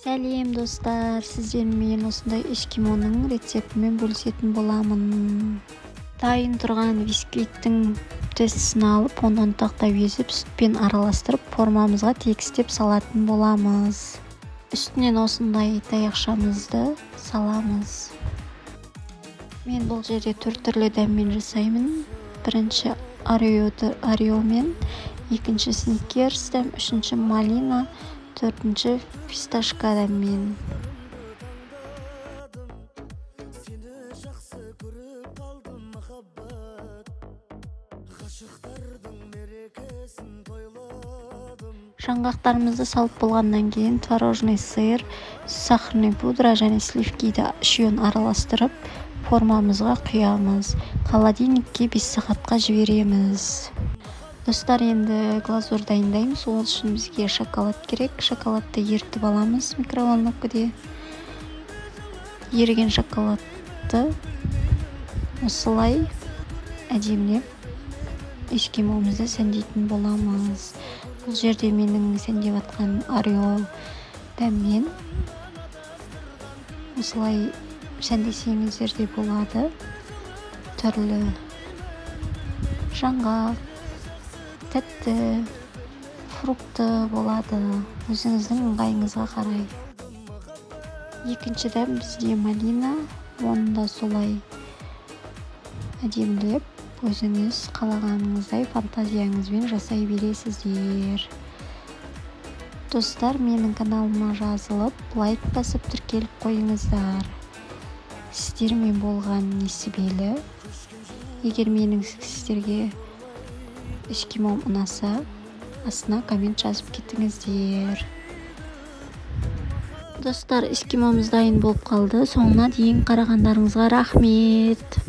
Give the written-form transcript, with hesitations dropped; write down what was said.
Сәлем достар, сіздермен осындай эскимоның рецептімен бөлісетін боламын. Дайын тұрған бисквиттің тестісін алып, оны ұнтақтап езіп, сүтпен араластырып, формамызға тегістеп салатын боламыз. Үстінен осындай таяқшамызды саламыз. Мен бұл жерде 4 түрлі дәммен жасаймын. Бірінші ореомен, екінші сникерс дәм, үшінші малина, төртінші фисташка дәммен. Жаңғақтарымызды салып болғаннан кейін творожный сыр, сахарный пудра және сливкиді үшеуін араластырып, формамызға құямыз. Холодильникке 5 сағатқа жібереміз. Достар, енді глазур дайындаймыз. Ол үшін бізге шоколад керек. Шоколадты ерітіп аламыз микроволновкада. Еріген шоколадты осылай әдемілеп эскимомызды сәндейтін боламыз. Бұл жерде менің сәндеп атқан орео дәммен осылай сәндесеңіздер де болады. Түрлі жаңғақ, тәтті, фрукты болады. Өзіңіздің ыңғайыңызға қарай. Екінші дәм бізде малина. Оны да солай әдемілеп, өзіңіз қалағаныңыздай фантазияңызбен жасай бересіздер. Достар, менің каналыма жазылып, лайк басып тіркеліп қойыңыздар. Сіздермен болған несібелі. Егер менің сіздерге эскимом ұнаса, астына коммент жазып кетіңіздер. Достар, эскимомыз дайын болып қалды. Соңына дейін қарағандарыңызға рахмет.